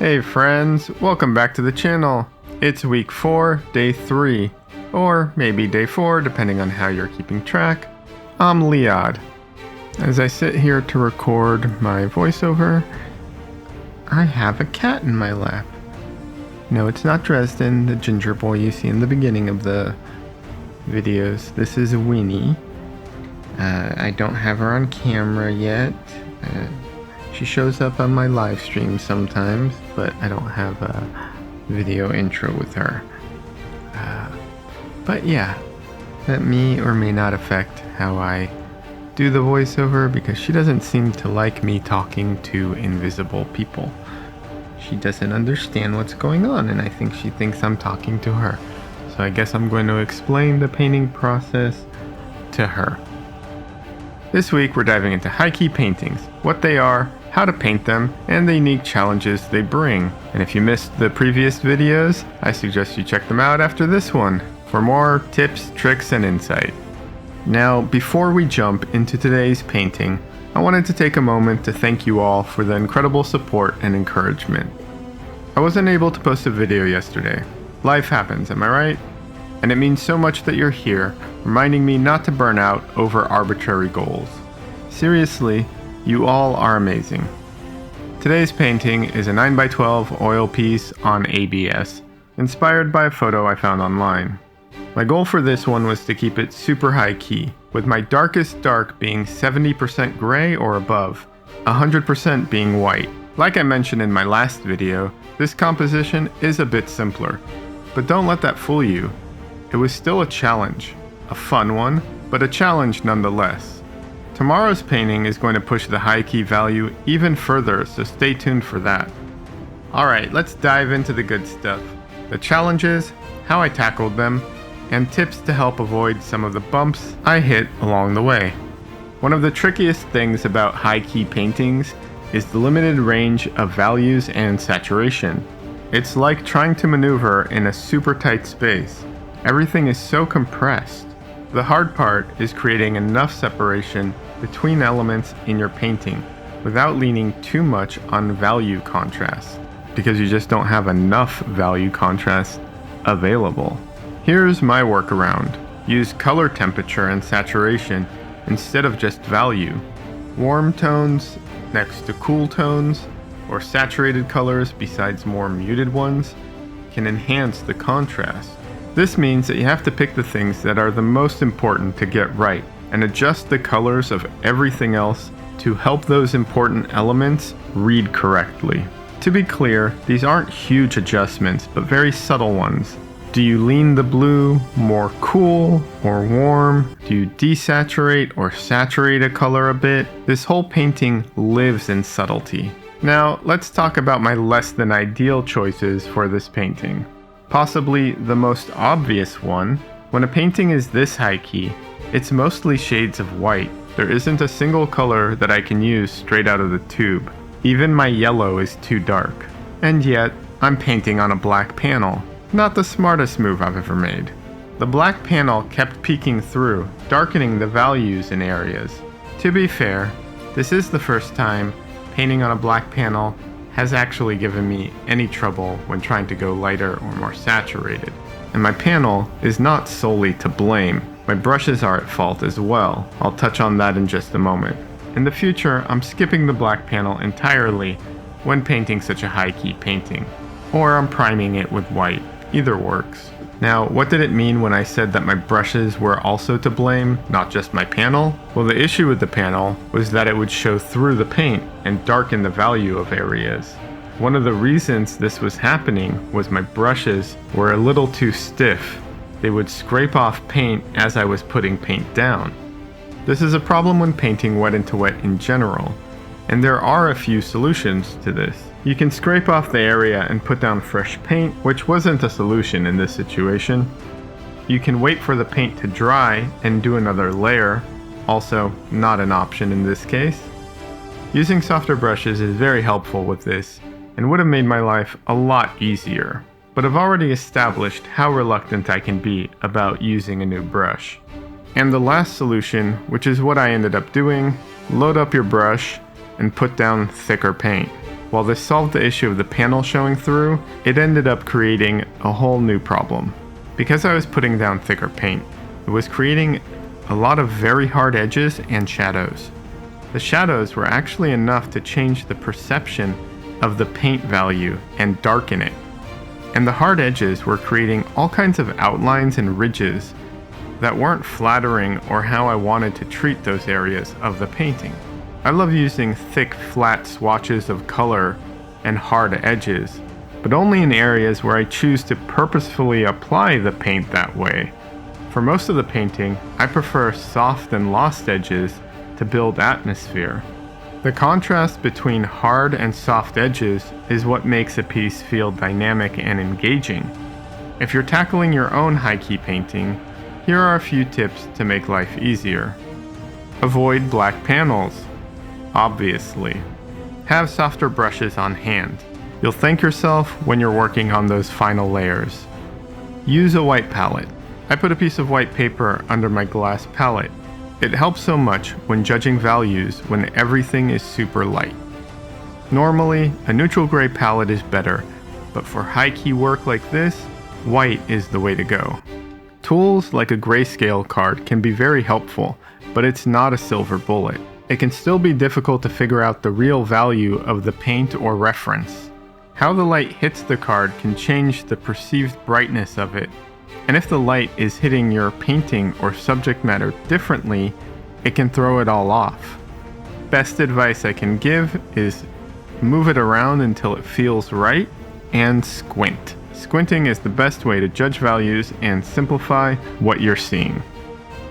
Hey friends, welcome back to the channel. It's week 4, day 3, or maybe day 4 depending on how you're keeping track. I'm Liad. As I sit here to record my voiceover, I have a cat in my lap. No, it's not Dresden, the ginger boy you see in the beginning of the videos. This is Winnie. I don't have her on camera yet. She shows up on my live stream sometimes, but I don't have a video intro with her. But yeah, that may or may not affect how I do the voiceover because she doesn't seem to like me talking to invisible people. She doesn't understand what's going on, and I think she thinks I'm talking to her. So I guess I'm going to explain the painting process to her. This week we're diving into high-key paintings, what they are, how to paint them, and the unique challenges they bring. And if you missed the previous videos, I suggest you check them out after this one for more tips, tricks, and insight. Now, before we jump into today's painting, I wanted to take a moment to thank you all for the incredible support and encouragement. I wasn't able to post a video yesterday. Life happens, am I right? And it means so much that you're here, reminding me not to burn out over arbitrary goals. Seriously, you all are amazing. Today's painting is a 9x12 oil piece on ABS, inspired by a photo I found online. My goal for this one was to keep it super high key, with my darkest dark being 70% gray or above, 100% being white. Like I mentioned in my last video, this composition is a bit simpler, but don't let that fool you. It was still a challenge, a fun one, but a challenge nonetheless. Tomorrow's painting is going to push the high key value even further, so stay tuned for that. Alright, let's dive into the good stuff. The challenges, how I tackled them, and tips to help avoid some of the bumps I hit along the way. One of the trickiest things about high key paintings is the limited range of values and saturation. It's like trying to maneuver in a super tight space. Everything is so compressed. The hard part is creating enough separation between elements in your painting without leaning too much on value contrast, because you just don't have enough value contrast available. Here's my workaround. Use color temperature and saturation instead of just value. Warm tones next to cool tones, or saturated colors besides more muted ones, can enhance the contrast. This means that you have to pick the things that are the most important to get right, and adjust the colors of everything else to help those important elements read correctly. To be clear, these aren't huge adjustments, but very subtle ones. Do you lean the blue more cool or warm? Do you desaturate or saturate a color a bit? This whole painting lives in subtlety. Now, let's talk about my less than ideal choices for this painting. Possibly the most obvious one, when a painting is this high key, it's mostly shades of white. There isn't a single color that I can use straight out of the tube. Even my yellow is too dark. And yet, I'm painting on a black panel. Not the smartest move I've ever made. The black panel kept peeking through, darkening the values in areas. To be fair, this is the first time painting on a black panel has actually given me any trouble when trying to go lighter or more saturated. And my panel is not solely to blame. My brushes are at fault as well. I'll touch on that in just a moment. In the future, I'm skipping the black panel entirely when painting such a high-key painting. Or I'm priming it with white. Either works. Now, what did it mean when I said that my brushes were also to blame, not just my panel? Well, the issue with the panel was that it would show through the paint and darken the value of areas. One of the reasons this was happening was my brushes were a little too stiff. They would scrape off paint as I was putting paint down. This is a problem when painting wet into wet in general, and there are a few solutions to this. You can scrape off the area and put down fresh paint, which wasn't a solution in this situation. You can wait for the paint to dry and do another layer, also not an option in this case. Using softer brushes is very helpful with this, and would have made my life a lot easier. But I've already established how reluctant I can be about using a new brush. And the last solution, which is what I ended up doing, load up your brush and put down thicker paint. While this solved the issue of the panel showing through, it ended up creating a whole new problem. Because I was putting down thicker paint, it was creating a lot of very hard edges and shadows. The shadows were actually enough to change the perception of the paint value and darken it. And the hard edges were creating all kinds of outlines and ridges that weren't flattering or how I wanted to treat those areas of the painting. I love using thick, flat swatches of color and hard edges, but only in areas where I choose to purposefully apply the paint that way. For most of the painting, I prefer soft and lost edges to build atmosphere. The contrast between hard and soft edges is what makes a piece feel dynamic and engaging. If you're tackling your own high-key painting, here are a few tips to make life easier. Avoid black panels. Obviously. Have softer brushes on hand. You'll thank yourself when you're working on those final layers. Use a white palette. I put a piece of white paper under my glass palette. It helps so much when judging values when everything is super light. Normally, a neutral gray palette is better, but for high-key work like this, white is the way to go. Tools like a grayscale card can be very helpful, but it's not a silver bullet. It can still be difficult to figure out the real value of the paint or reference. How the light hits the card can change the perceived brightness of it, and if the light is hitting your painting or subject matter differently, it can throw it all off. Best advice I can give is move it around until it feels right, and squint. Squinting is the best way to judge values and simplify what you're seeing.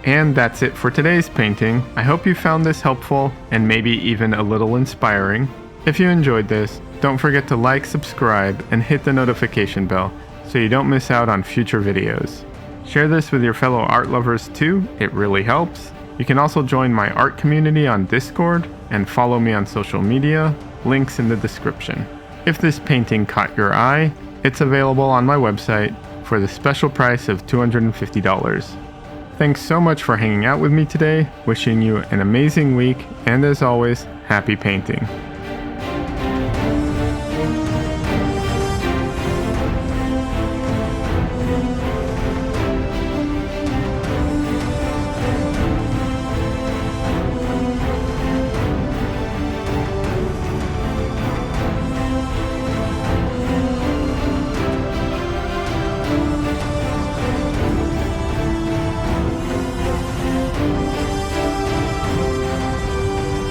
And that's it for today's painting. I hope you found this helpful and maybe even a little inspiring. If you enjoyed this, don't forget to like, subscribe, and hit the notification bell so you don't miss out on future videos. Share this with your fellow art lovers too, it really helps. You can also join my art community on Discord and follow me on social media, links in the description. If this painting caught your eye, it's available on my website for the special price of $250. Thanks so much for hanging out with me today, wishing you an amazing week, and as always, happy painting.